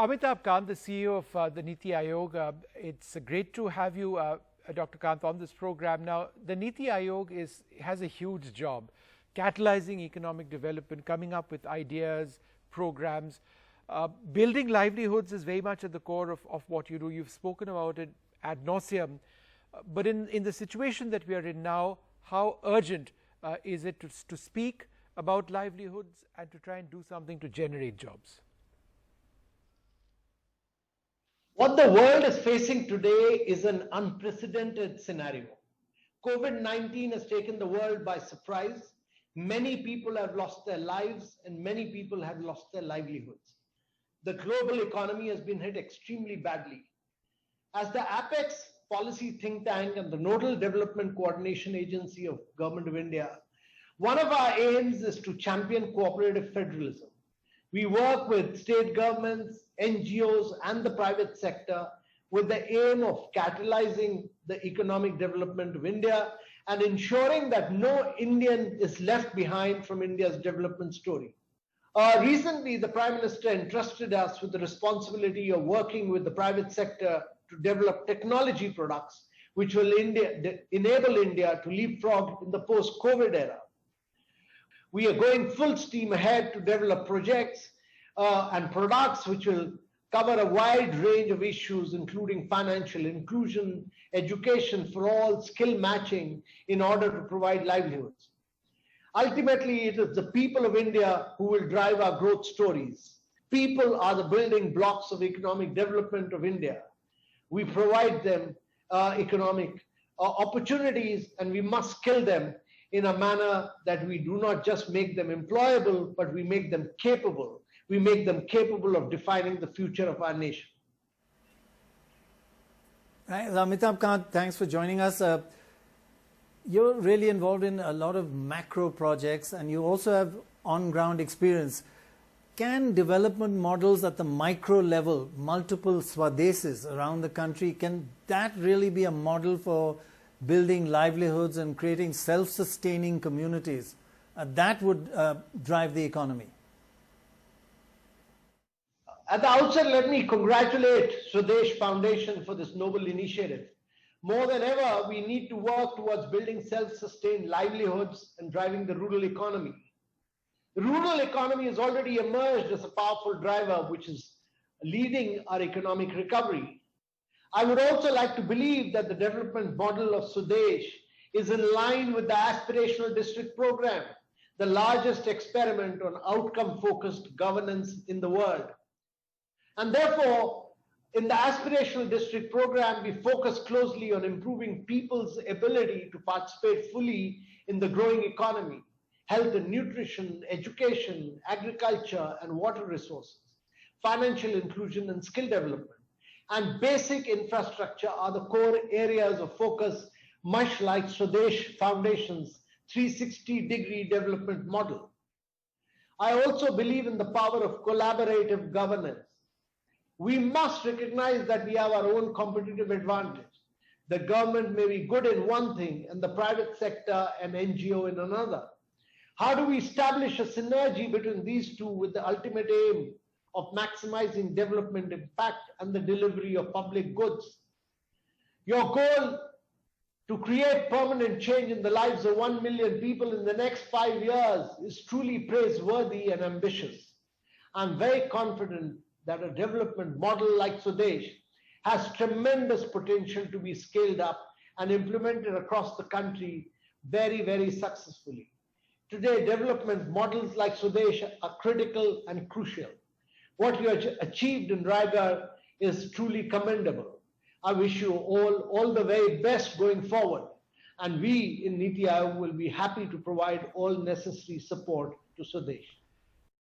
Amitabh Kant, the CEO of the Niti Aayog, it's great to have you, Dr. Kant, on this program. Now, the Niti Aayog has a huge job, catalyzing economic development, coming up with ideas, programs. Building livelihoods is very much at the core of what you do. You've spoken about it ad nauseum. But in the situation that we are in now, how urgent is it to speak about livelihoods and to try and do something to generate jobs? What the world is facing today is an unprecedented scenario. COVID-19 has taken the world by surprise. Many people have lost their lives and many people have lost their livelihoods. The global economy has been hit extremely badly. As the Apex policy think tank and the Nodal Development Coordination Agency of Government of India, one of our aims is to champion cooperative federalism. We work with state governments, NGOs, and the private sector with the aim of catalyzing the economic development of India and ensuring that no Indian is left behind from India's development story. Recently, the Prime Minister entrusted us with the responsibility of working with the private sector to develop technology products which will enable India to leapfrog in the post-COVID era. We are going full steam ahead to develop projects and products which will cover a wide range of issues, including financial inclusion, education for all, skill matching, in order to provide livelihoods. Ultimately, it is the people of India who will drive our growth stories. People are the building blocks of economic development of India. We provide them economic opportunities, and we must skill them in a manner that we do not just make them employable, but we make them capable. We make them capable of defining the future of our nation. Amitabh Kant, thanks for joining us. You're really involved in a lot of macro projects and you also have on-ground experience. Can development models at the micro level, multiple swadesis around the country, can that really be a model for building livelihoods and creating self-sustaining communities? That would drive the economy. At the outset, let me congratulate Swadesh Foundation for this noble initiative. More than ever, we need to work towards building self-sustained livelihoods and driving the rural economy. The rural economy has already emerged as a powerful driver which is leading our economic recovery. I would also like to believe that the development model of Swadesh is in line with the Aspirational District Program, the largest experiment on outcome-focused governance in the world. And therefore, in the Aspirational District Program, we focus closely on improving people's ability to participate fully in the growing economy, health and nutrition, education, agriculture and water resources, financial inclusion and skill development. And basic infrastructure are the core areas of focus, much like Swadesh Foundation's 360-degree development model. I also believe in the power of collaborative governance. We must recognize that we have our own competitive advantage. The government may be good in one thing and the private sector and NGO in another. How do we establish a synergy between these two with the ultimate aim of maximizing development impact and the delivery of public goods? Your goal to create permanent change in the lives of 1 million people in the next 5 years is truly praiseworthy and ambitious. I'm very confident that a development model like Swadesh has tremendous potential to be scaled up and implemented across the country very, very successfully. Today, development models like Swadesh are critical and crucial. What you have achieved in Raigad is truly commendable. I wish you all the very best going forward. And we in Niti Aayog will be happy to provide all necessary support to Swadesh.